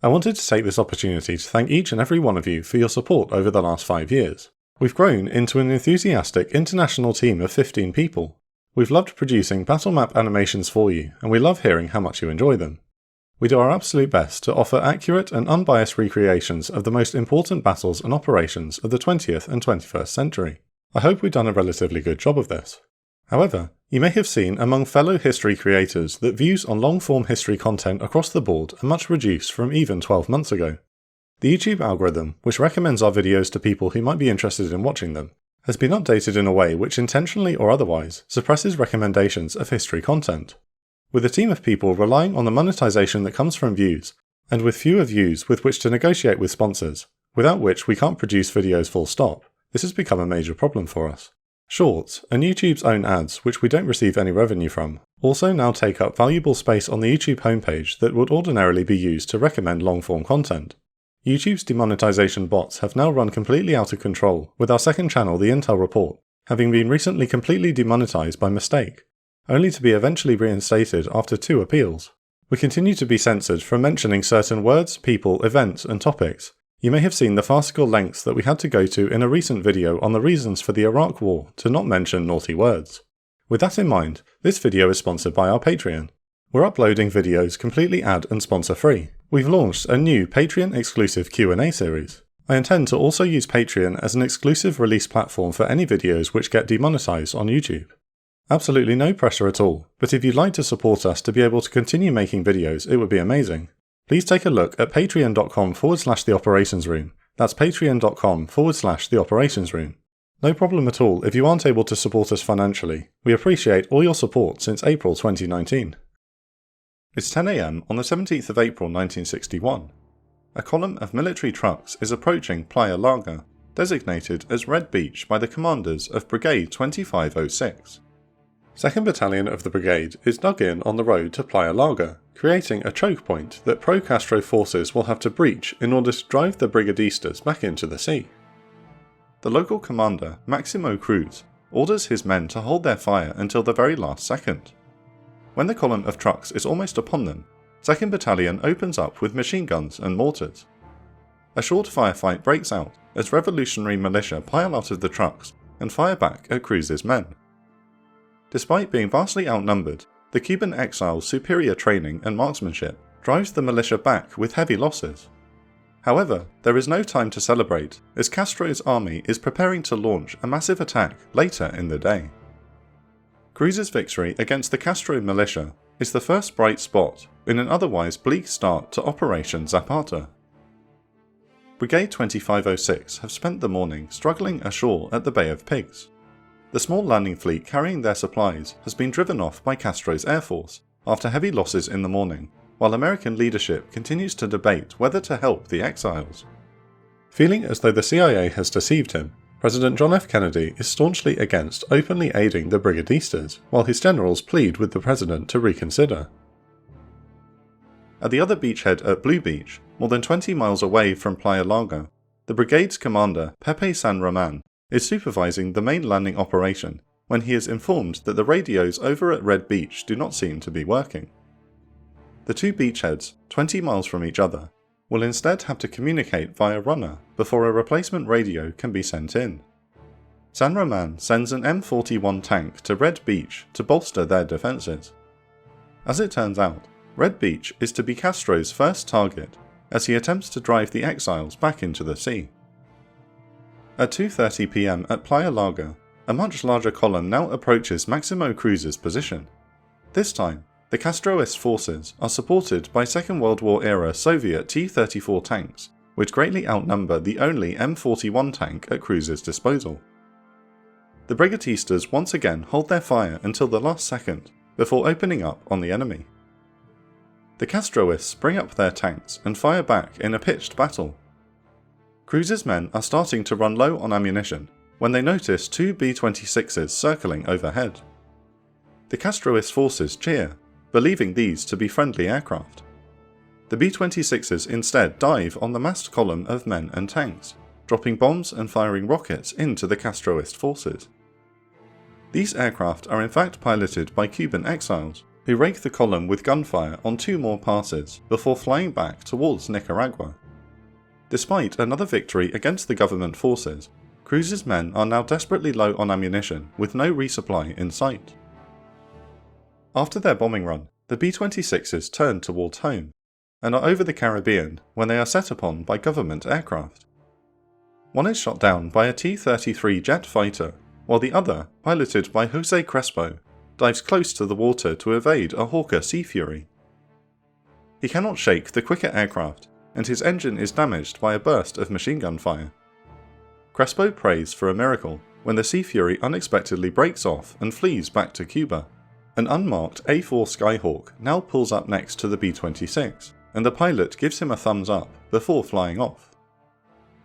I wanted to take this opportunity to thank each and every one of you for your support over the last 5 years. We've grown into an enthusiastic international team of 15 people. We've loved producing battle map animations for you, and we love hearing how much you enjoy them. We do our absolute best to offer accurate and unbiased recreations of the most important battles and operations of the 20th and 21st century. I hope we've done a relatively good job of this. However, you may have seen among fellow history creators that views on long-form history content across the board are much reduced from even 12 months ago. The YouTube algorithm, which recommends our videos to people who might be interested in watching them, has been updated in a way which intentionally or otherwise suppresses recommendations of history content. With a team of people relying on the monetization that comes from views, and with fewer views with which to negotiate with sponsors, without which we can't produce videos full stop, this has become a major problem for us. Shorts, and YouTube's own ads, which we don't receive any revenue from, also now take up valuable space on the YouTube homepage that would ordinarily be used to recommend long-form content. YouTube's demonetization bots have now run completely out of control, with our second channel, The Intel Report, having been recently completely demonetized by mistake, only to be eventually reinstated after 2 appeals. We continue to be censored from mentioning certain words, people, events, and topics. You may have seen the farcical lengths that we had to go to in a recent video on the reasons for the Iraq War to not mention naughty words. With that in mind, this video is sponsored by our Patreon. We're uploading videos completely ad and sponsor free. We've launched a new Patreon exclusive Q&A series. I intend to also use Patreon as an exclusive release platform for any videos which get demonetized on YouTube. Absolutely no pressure at all, but if you'd like to support us to be able to continue making videos, it would be amazing. Please take a look at patreon.com/theoperationsroom. That's patreon.com/theoperationsroom. No problem at all if you aren't able to support us financially. We appreciate all your support since April 2019. It's 10 AM on the 17th of April 1961. A column of military trucks is approaching Playa Larga, designated as Red Beach by the commanders of Brigade 2506. 2nd Battalion of the Brigade is dug in on the road to Playa Larga, creating a choke point that pro-Castro forces will have to breach in order to drive the brigadistas back into the sea. The local commander, Maximo Cruz, orders his men to hold their fire until the very last second. When the column of trucks is almost upon them, 2nd Battalion opens up with machine guns and mortars. A short firefight breaks out as revolutionary militia pile out of the trucks and fire back at Cruz's men. Despite being vastly outnumbered, the Cuban Exiles' superior training and marksmanship drives the militia back with heavy losses. However, there is no time to celebrate, as Castro's army is preparing to launch a massive attack later in the day. Cruz's victory against the Castro militia is the first bright spot in an otherwise bleak start to Operation Zapata. Brigade 2506 have spent the morning struggling ashore at the Bay of Pigs. The small landing fleet carrying their supplies has been driven off by Castro's air force after heavy losses in the morning, while American leadership continues to debate whether to help the exiles. Feeling as though the CIA has deceived him, President John F. Kennedy is staunchly against openly aiding the brigadistas, while his generals plead with the president to reconsider. At the other beachhead at Blue Beach, more than 20 miles away from Playa Larga, the brigade's commander, Pepe San Roman, is supervising the main landing operation when he is informed that the radios over at Red Beach do not seem to be working. The two beachheads, 20 miles from each other, will instead have to communicate via runner before a replacement radio can be sent in. San Roman sends an M41 tank to Red Beach to bolster their defences. As it turns out, Red Beach is to be Castro's first target as he attempts to drive the exiles back into the sea. At 2:30 PM at Playa Larga, a much larger column now approaches Maximo Cruz's position. This time, the Castroist forces are supported by Second World War era Soviet T-34 tanks, which greatly outnumber the only M41 tank at Cruz's disposal. The brigadistas once again hold their fire until the last second, before opening up on the enemy. The Castroists bring up their tanks and fire back in a pitched battle. Cruz's men are starting to run low on ammunition when they notice two B-26s circling overhead. The Castroist forces cheer, believing these to be friendly aircraft. The B-26s instead dive on the massed column of men and tanks, dropping bombs and firing rockets into the Castroist forces. These aircraft are in fact piloted by Cuban exiles, who rake the column with gunfire on 2 more passes before flying back towards Nicaragua. Despite another victory against the government forces, Cruz's men are now desperately low on ammunition with no resupply in sight. After their bombing run, the B-26s turn towards home, and are over the Caribbean when they are set upon by government aircraft. One is shot down by a T-33 jet fighter, while the other, piloted by Jose Crespo, dives close to the water to evade a Hawker Sea Fury. He cannot shake the quicker aircraft, and his engine is damaged by a burst of machine gun fire. Crespo prays for a miracle when the Sea Fury unexpectedly breaks off and flees back to Cuba. An unmarked A4 Skyhawk now pulls up next to the B-26, and the pilot gives him a thumbs up before flying off.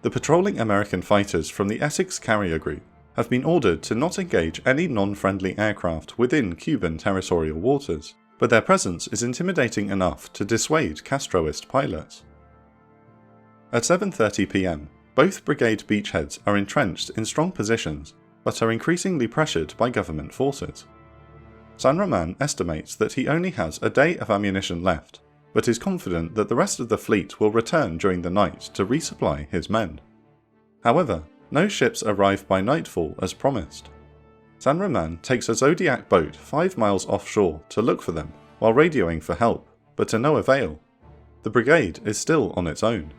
The patrolling American fighters from the Essex Carrier Group have been ordered to not engage any non-friendly aircraft within Cuban territorial waters, but their presence is intimidating enough to dissuade Castroist pilots. At 7:30 PM, both brigade beachheads are entrenched in strong positions, but are increasingly pressured by government forces. San Román estimates that he only has a day of ammunition left, but is confident that the rest of the fleet will return during the night to resupply his men. However, no ships arrive by nightfall as promised. San Román takes a Zodiac boat 5 miles offshore to look for them, while radioing for help, but to no avail. The brigade is still on its own.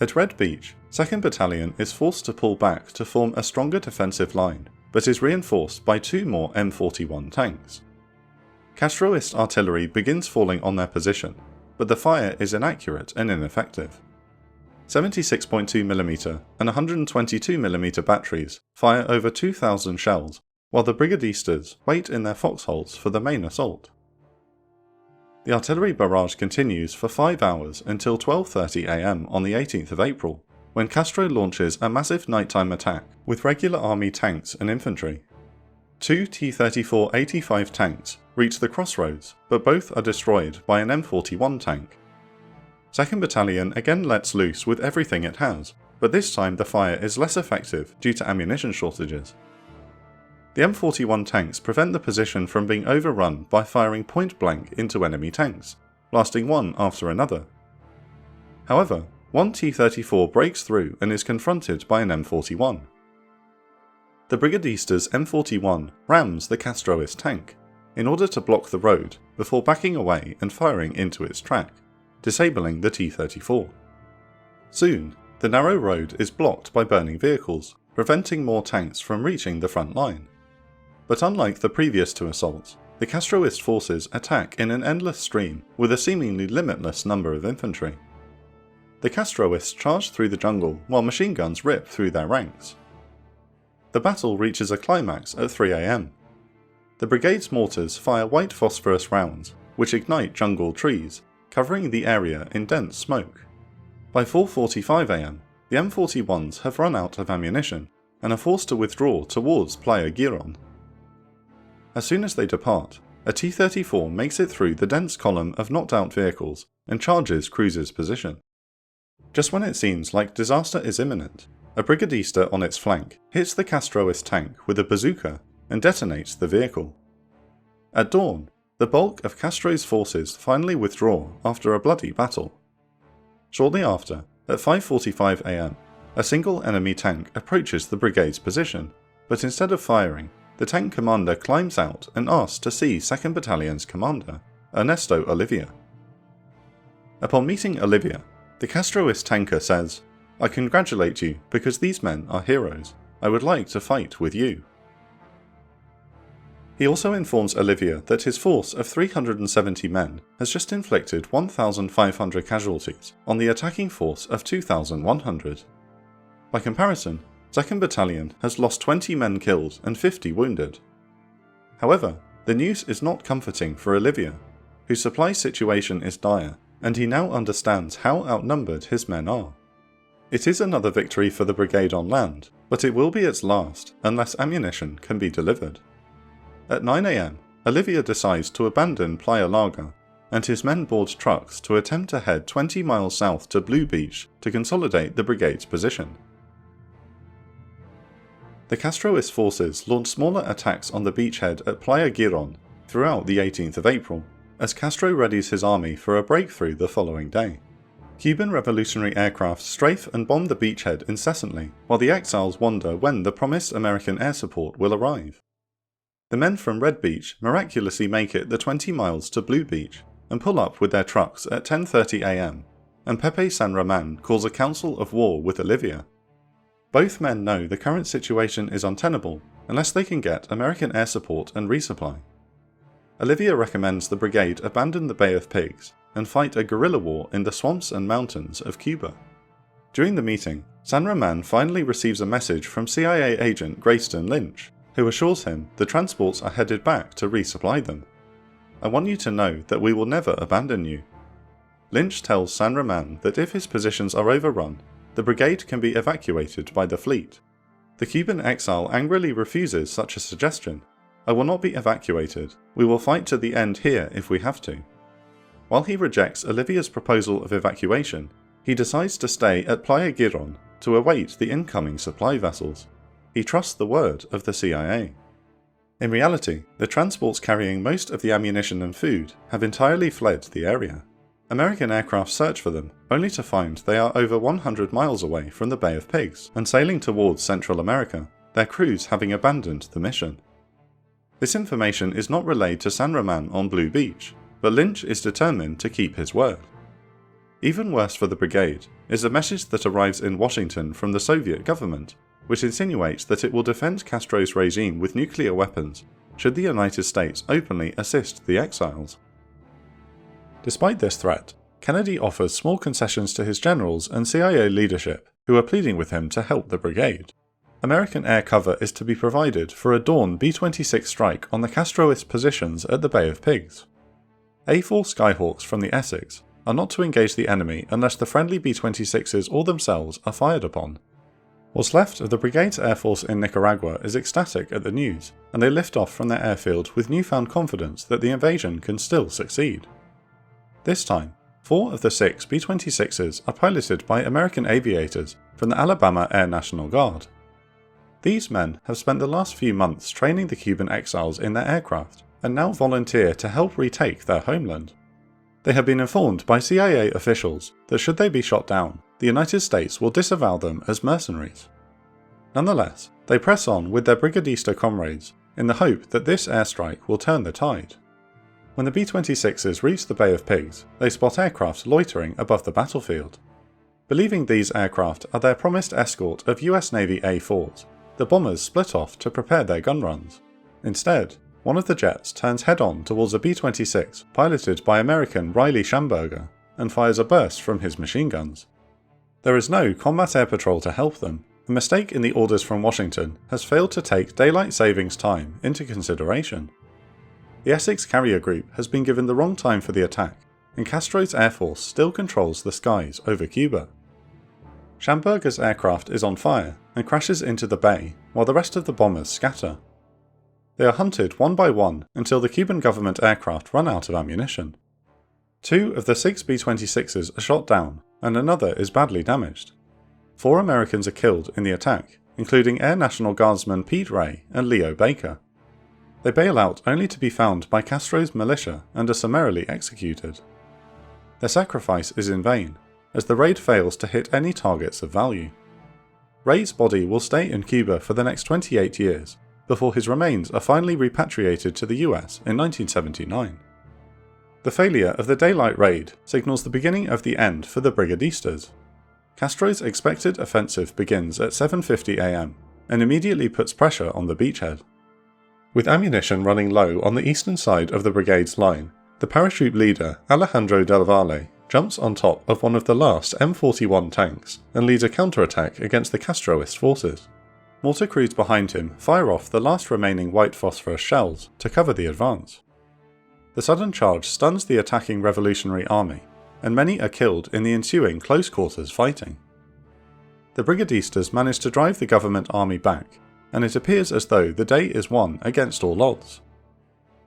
At Red Beach, 2nd Battalion is forced to pull back to form a stronger defensive line, but is reinforced by 2 more M41 tanks. Castroist artillery begins falling on their position, but the fire is inaccurate and ineffective. 76.2mm and 122mm batteries fire over 2,000 shells, while the brigadistas wait in their foxholes for the main assault. The artillery barrage continues for 5 hours until 12:30 AM on the 18th of April, when Castro launches a massive nighttime attack with regular army tanks and infantry. 2 T-34-85 tanks reach the crossroads, but both are destroyed by an M41 tank. 2nd Battalion again lets loose with everything it has, but this time the fire is less effective due to ammunition shortages. The M41 tanks prevent the position from being overrun by firing point blank into enemy tanks, blasting one after another. However, one T-34 breaks through and is confronted by an M41. The Brigadista's M41 rams the Castroist tank, in order to block the road before backing away and firing into its track, disabling the T-34. Soon, the narrow road is blocked by burning vehicles, preventing more tanks from reaching the front line. But unlike the previous 2 assaults, the Castroist forces attack in an endless stream with a seemingly limitless number of infantry. The Castroists charge through the jungle while machine guns rip through their ranks. The battle reaches a climax at 3 AM. The brigade's mortars fire white phosphorus rounds, which ignite jungle trees, covering the area in dense smoke. By 4:45 AM, the M41s have run out of ammunition and are forced to withdraw towards Playa Girón. As soon as they depart, a T-34 makes it through the dense column of knocked-out vehicles and charges Cruz's position. Just when it seems like disaster is imminent, a brigadista on its flank hits the Castroist tank with a bazooka and detonates the vehicle. At dawn, the bulk of Castro's forces finally withdraw after a bloody battle. Shortly after, at 5:45 AM, a single enemy tank approaches the brigade's position, but instead of firing, the tank commander climbs out and asks to see 2nd Battalion's commander, Ernesto Olivia. Upon meeting Olivia, the Castroist tanker says, "I congratulate you because these men are heroes. I would like to fight with you." He also informs Olivia that his force of 370 men has just inflicted 1,500 casualties on the attacking force of 2,100. By comparison, 2nd Battalion has lost 20 men killed and 50 wounded. However, the news is not comforting for Olivia, whose supply situation is dire, and he now understands how outnumbered his men are. It is another victory for the brigade on land, but it will be its last unless ammunition can be delivered. At 9 AM, Olivia decides to abandon Playa Larga, and his men board trucks to attempt to head 20 miles south to Blue Beach to consolidate the brigade's position. The Castroist forces launch smaller attacks on the beachhead at Playa Girón, throughout the 18th of April, as Castro readies his army for a breakthrough the following day. Cuban revolutionary aircraft strafe and bomb the beachhead incessantly, while the exiles wonder when the promised American air support will arrive. The men from Red Beach miraculously make it the 20 miles to Blue Beach, and pull up with their trucks at 10:30 am, and Pepe San Roman calls a council of war with Olivia. Both men know the current situation is untenable unless they can get American air support and resupply. Olivia recommends the brigade abandon the Bay of Pigs and fight a guerrilla war in the swamps and mountains of Cuba. During the meeting, San Roman finally receives a message from CIA agent Grayston Lynch, who assures him the transports are headed back to resupply them. "I want you to know that we will never abandon you." Lynch tells San Roman that if his positions are overrun, the brigade can be evacuated by the fleet. The Cuban exile angrily refuses such a suggestion. "I will not be evacuated. We will fight to the end here if we have to." While he rejects Olivia's proposal of evacuation, he decides to stay at Playa Giron to await the incoming supply vessels. He trusts the word of the CIA. In reality, the transports carrying most of the ammunition and food have entirely fled the area. American aircraft search for them, only to find they are over 100 miles away from the Bay of Pigs and sailing towards Central America, their crews having abandoned the mission. This information is not relayed to San Roman on Blue Beach, but Lynch is determined to keep his word. Even worse for the brigade is a message that arrives in Washington from the Soviet government, which insinuates that it will defend Castro's regime with nuclear weapons should the United States openly assist the exiles. Despite this threat, Kennedy offers small concessions to his generals and CIA leadership, who are pleading with him to help the brigade. American air cover is to be provided for a dawn B-26 strike on the Castroist positions at the Bay of Pigs. A-4 Skyhawks from the Essex are not to engage the enemy unless the friendly B-26s or themselves are fired upon. What's left of the brigade's air force in Nicaragua is ecstatic at the news, and they lift off from their airfield with newfound confidence that the invasion can still succeed. This time, 4 of the 6 B-26s are piloted by American aviators from the Alabama Air National Guard. These men have spent the last few months training the Cuban exiles in their aircraft, and now volunteer to help retake their homeland. They have been informed by CIA officials that should they be shot down, the United States will disavow them as mercenaries. Nonetheless, they press on with their brigadista comrades in the hope that this airstrike will turn the tide. When the B-26s reach the Bay of Pigs, they spot aircraft loitering above the battlefield. Believing these aircraft are their promised escort of US Navy A-4s, the bombers split off to prepare their gun runs. Instead, one of the jets turns head-on towards a B-26 piloted by American Riley Schamberger and fires a burst from his machine guns. There is no combat air patrol to help them. A mistake in the orders from Washington has failed to take daylight savings time into consideration. The Essex carrier group has been given the wrong time for the attack, and Castro's air force still controls the skies over Cuba. Schamberger's aircraft is on fire and crashes into the bay, while the rest of the bombers scatter. They are hunted one by one until the Cuban government aircraft run out of ammunition. 2 of the 6 B-26s are shot down, and another is badly damaged. 4 Americans are killed in the attack, including Air National Guardsmen Pete Ray and Leo Baker. They bail out only to be found by Castro's militia and are summarily executed. Their sacrifice is in vain, as the raid fails to hit any targets of value. Ray's body will stay in Cuba for the next 28 years, before his remains are finally repatriated to the US in 1979. The failure of the daylight raid signals the beginning of the end for the brigadistas. Castro's expected offensive begins at 7:50 am and immediately puts pressure on the beachhead. With ammunition running low on the eastern side of the brigade's line, the parachute leader Alejandro Del Valle jumps on top of one of the last M41 tanks and leads a counterattack against the Castroist forces. Mortar crews behind him fire off the last remaining white phosphorus shells to cover the advance. The sudden charge stuns the attacking Revolutionary Army, and many are killed in the ensuing close quarters fighting. The brigadistas manage to drive the government army back, and it appears as though the day is won against all odds.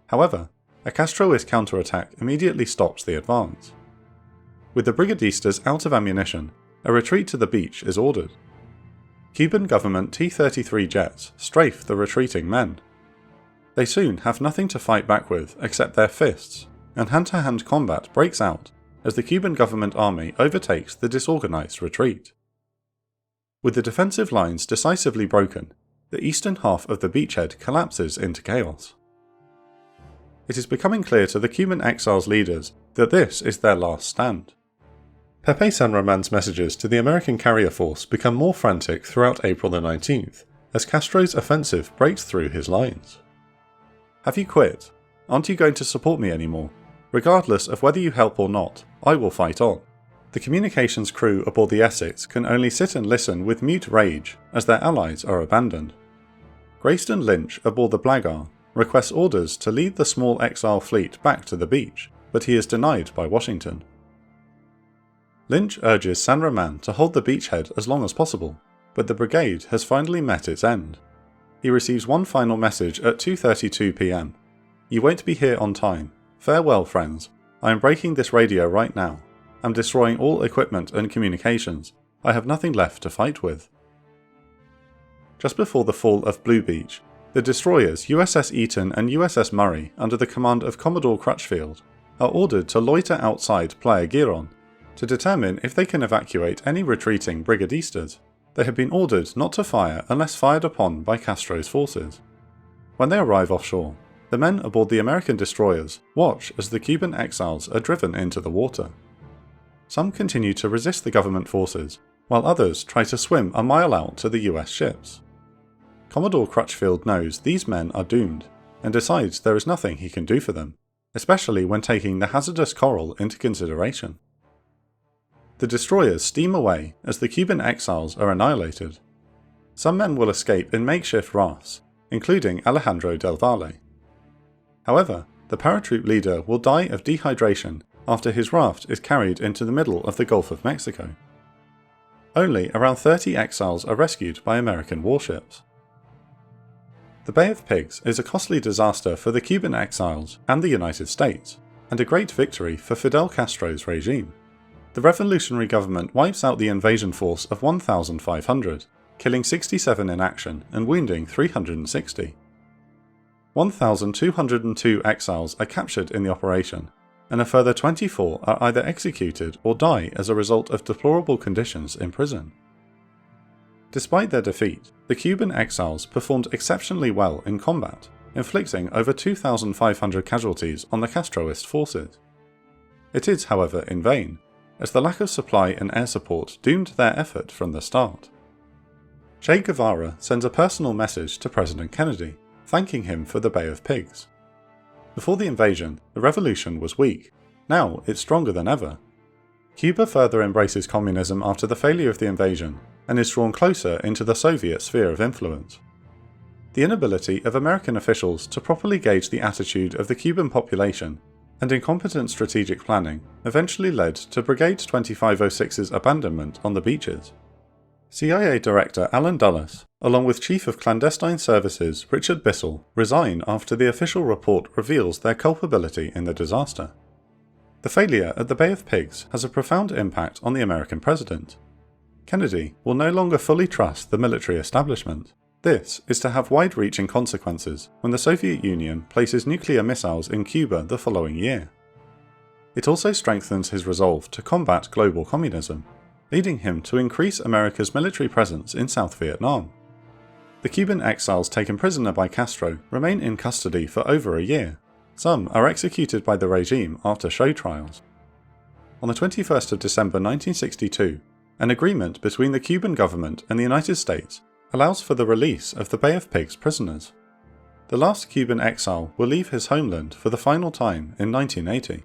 However, a Castroist counterattack immediately stops the advance. With the brigadistas out of ammunition, a retreat to the beach is ordered. Cuban government T-33 jets strafe the retreating men. They soon have nothing to fight back with except their fists, and hand-to-hand combat breaks out as the Cuban government army overtakes the disorganized retreat. With the defensive lines decisively broken, the eastern half of the beachhead collapses into chaos. It is becoming clear to the Cuban exiles' leaders that this is their last stand. Pepe San Roman's messages to the American carrier force become more frantic throughout April the 19th, as Castro's offensive breaks through his lines. "Have you quit? Aren't you going to support me anymore? Regardless of whether you help or not, I will fight on." The communications crew aboard the Essex can only sit and listen with mute rage as their allies are abandoned. Grayston Lynch aboard the Blagar requests orders to lead the small exile fleet back to the beach, but he is denied by Washington. Lynch urges San Roman to hold the beachhead as long as possible, but the brigade has finally met its end. He receives one final message at 2:32 PM. "You won't be here on time. Farewell, friends. I am breaking this radio right now. I'm destroying all equipment and communications. I have nothing left to fight with." Just before the fall of Blue Beach, the destroyers USS Eaton and USS Murray, under the command of Commodore Crutchfield, are ordered to loiter outside Playa Giron to determine if they can evacuate any retreating brigadistas. They have been ordered not to fire unless fired upon by Castro's forces. When they arrive offshore, the men aboard the American destroyers watch as the Cuban exiles are driven into the water. Some continue to resist the government forces, while others try to swim a mile out to the US ships. Commodore Crutchfield knows these men are doomed, and decides there is nothing he can do for them, especially when taking the hazardous coral into consideration. The destroyers steam away as the Cuban exiles are annihilated. Some men will escape in makeshift rafts, including Alejandro del Valle. However, the paratroop leader will die of dehydration after his raft is carried into the middle of the Gulf of Mexico. Only around 30 exiles are rescued by American warships. The Bay of Pigs is a costly disaster for the Cuban exiles and the United States, and a great victory for Fidel Castro's regime. The revolutionary government wipes out the invasion force of 1,500, killing 67 in action and wounding 360. 1,202 exiles are captured in the operation, and a further 24 are either executed or die as a result of deplorable conditions in prison. Despite their defeat, the Cuban exiles performed exceptionally well in combat, inflicting over 2,500 casualties on the Castroist forces. It is, however, in vain, as the lack of supply and air support doomed their effort from the start. Che Guevara sends a personal message to President Kennedy, thanking him for the Bay of Pigs. Before the invasion, the revolution was weak. Now it's stronger than ever. Cuba further embraces communism after the failure of the invasion, and is drawn closer into the Soviet sphere of influence. The inability of American officials to properly gauge the attitude of the Cuban population and incompetent strategic planning eventually led to Brigade 2506's abandonment on the beaches. CIA Director Alan Dulles, along with Chief of Clandestine Services Richard Bissell, resign after the official report reveals their culpability in the disaster. The failure at the Bay of Pigs has a profound impact on the American president. Kennedy will no longer fully trust the military establishment. This is to have wide-reaching consequences when the Soviet Union places nuclear missiles in Cuba the following year. It also strengthens his resolve to combat global communism, leading him to increase America's military presence in South Vietnam. The Cuban exiles taken prisoner by Castro remain in custody for over a year. Some are executed by the regime after show trials. On the 21st of December 1962, an agreement between the Cuban government and the United States allows for the release of the Bay of Pigs prisoners. The last Cuban exile will leave his homeland for the final time in 1980.